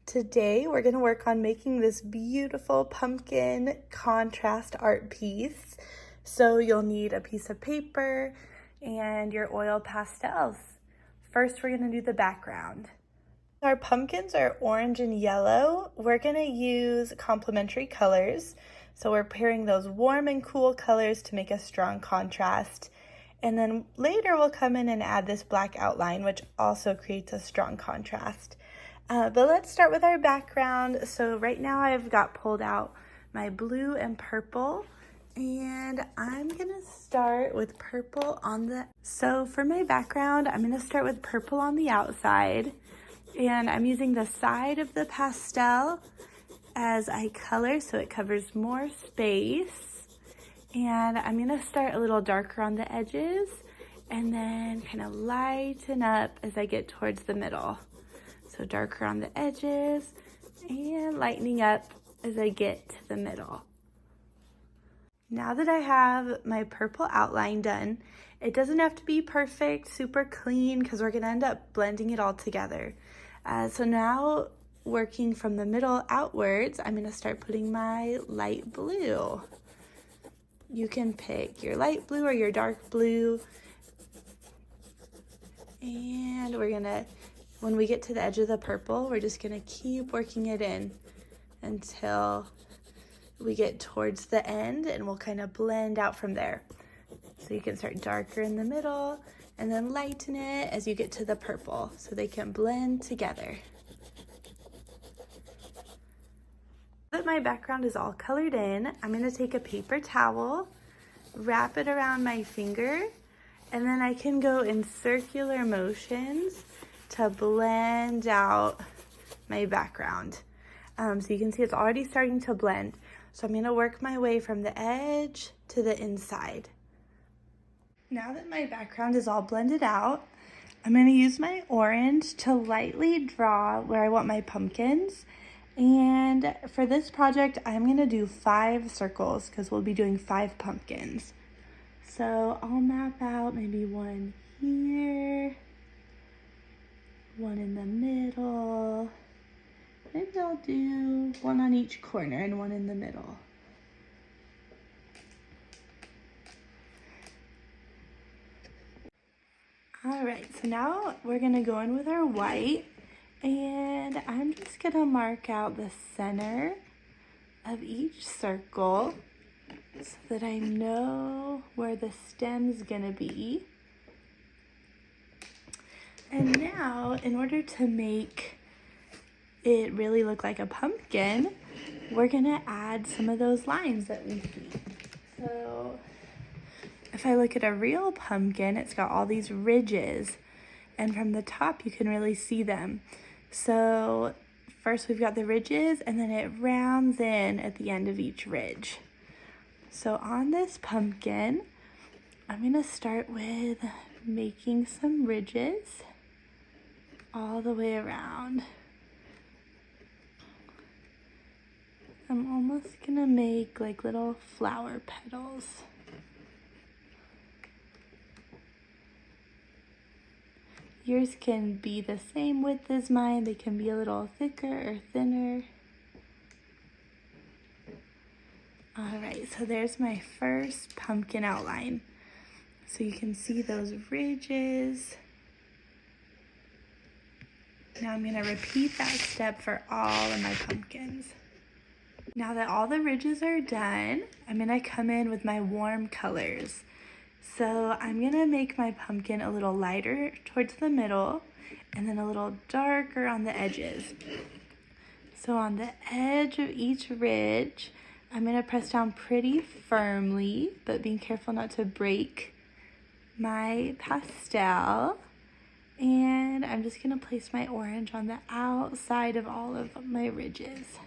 Today we're going to work on making this beautiful pumpkin contrast art piece. So you'll need a piece of paper and your oil pastels. First we're going to do the background. Our pumpkins are orange and yellow. We're going to use complementary colors. So we're pairing those warm and cool colors to make a strong contrast. And then later we'll come in and add this black outline, which also creates a strong contrast. But let's start with our background. So right now I've got pulled out my blue and purple, and I'm gonna start with purple on the, so for my background, I'm gonna start with purple on the outside, and I'm using the side of the pastel as I color so it covers more space. And I'm gonna start a little darker on the edges and then kind of lighten up as I get towards the middle. So darker on the edges and lightening up as I get to the middle. Now that I have my purple outline done, it doesn't have to be perfect, super clean, because we're gonna end up blending it all together. So now working from the middle outwards, I'm gonna start putting my light blue. You can pick your light blue or your dark blue. And we're gonna, when we get to the edge of the purple, we're just gonna keep working it in until we get towards the end, and we'll kind of blend out from there. So you can start darker in the middle and then lighten it as you get to the purple so they can blend together. Now that my background is all colored in, I'm gonna take a paper towel, wrap it around my finger, and then I can go in circular motions to blend out my background. So you can see it's already starting to blend. So I'm gonna work my way from the edge to the inside. Now that my background is all blended out, I'm gonna use my orange to lightly draw where I want my pumpkins. And for this project, I'm gonna do 5 circles because we'll be doing 5 pumpkins. So I'll map out maybe one here, one in the middle. Maybe I'll do one on each corner and one in the middle. All right, so now we're gonna go in with our white, and I'm just gonna mark out the center of each circle so that I know where the stem's gonna be. And now, in order to make it really look like a pumpkin, we're gonna add some of those lines that we see. So if I look at a real pumpkin, it's got all these ridges, and from the top you can really see them. So first we've got the ridges, and then it rounds in at the end of each ridge. So on this pumpkin, I'm gonna start with making some ridges all the way around. I'm almost gonna make like little flower petals. Yours can be the same width as mine. They can be a little thicker or thinner. All right, so there's my first pumpkin outline. So you can see those ridges. Now I'm gonna repeat that step for all of my pumpkins. Now that all the ridges are done, I'm gonna come in with my warm colors. So I'm gonna make my pumpkin a little lighter towards the middle and then a little darker on the edges. So on the edge of each ridge, I'm gonna press down pretty firmly, but being careful not to break my pastel. And I'm just gonna place my orange on the outside of all of my ridges.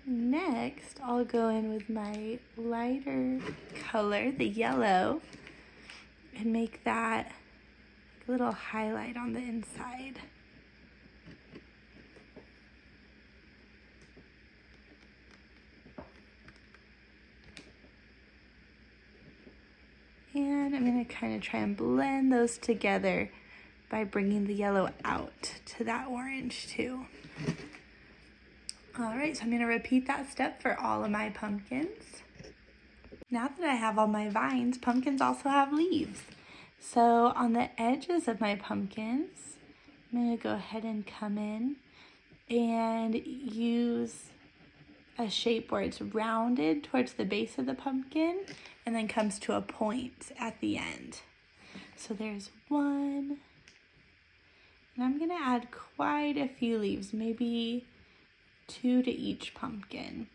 Next, I'll go in with my lighter color, the yellow, and make that a little highlight on the inside. And I'm going to kind of try and blend those together by bringing the yellow out to that orange too. All right, so I'm going to repeat that step for all of my pumpkins. Now that I have all my vines, pumpkins also have leaves. So on the edges of my pumpkins, I'm going to go ahead and come in and use a shape where it's rounded towards the base of the pumpkin and then comes to a point at the end. So there's one, and I'm gonna add quite a few leaves, maybe 2 to each pumpkin.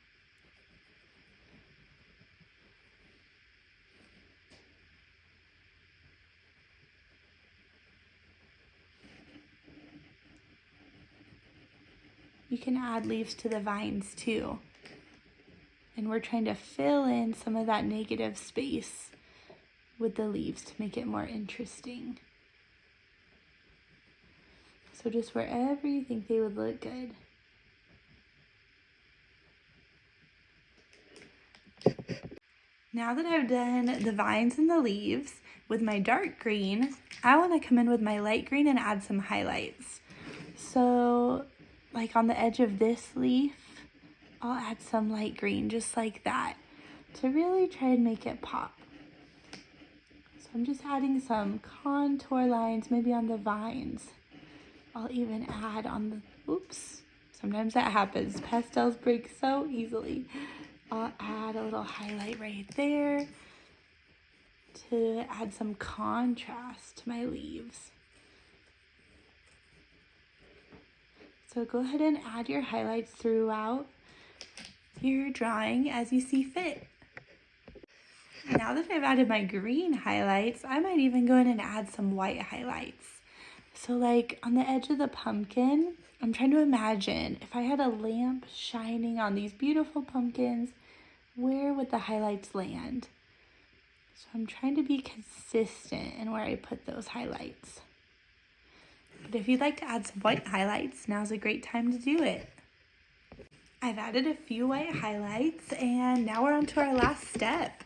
You can add leaves to the vines too. And we're trying to fill in some of that negative space with the leaves to make it more interesting. So just wherever you think they would look good. Now that I've done the vines and the leaves with my dark green, I want to come in with my light green and add some highlights. So like on the edge of this leaf, I'll add some light green just like that to really try and make it pop. So I'm just adding some contour lines maybe on the vines. I'll even add on the, oops, sometimes that happens. Pastels break so easily. I'll add a little highlight right there to add some contrast to my leaves. So go ahead and add your highlights throughout your drawing as you see fit. Now that I've added my green highlights, I might even go in and add some white highlights. So like on the edge of the pumpkin, I'm trying to imagine if I had a lamp shining on these beautiful pumpkins, where would the highlights land? So I'm trying to be consistent in where I put those highlights. But if you'd like to add some white highlights, now's a great time to do it. I've added a few white highlights and now we're on to our last step.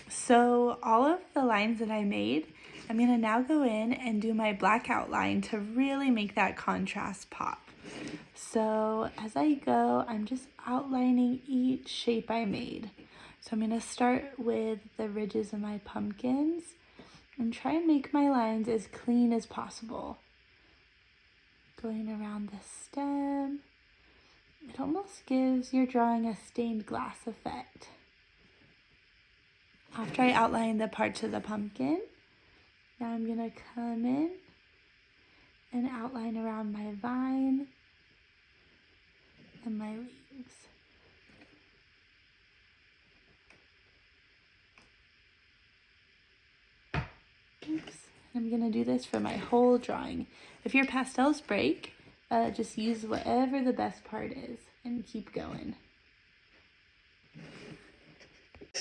So all of the lines that I made, I'm gonna now go in and do my black outline to really make that contrast pop. So as I go, I'm just outlining each shape I made. So I'm gonna start with the ridges of my pumpkins and try and make my lines as clean as possible. Going around the stem. It almost gives your drawing a stained glass effect. After I outline the parts of the pumpkin, now I'm gonna come in and outline around my vine and my leaves. Oops. I'm gonna do this for my whole drawing. If your pastels break, just use whatever the best part is and keep going.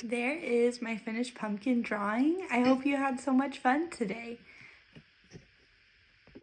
There is my finished pumpkin drawing. I hope you had so much fun today.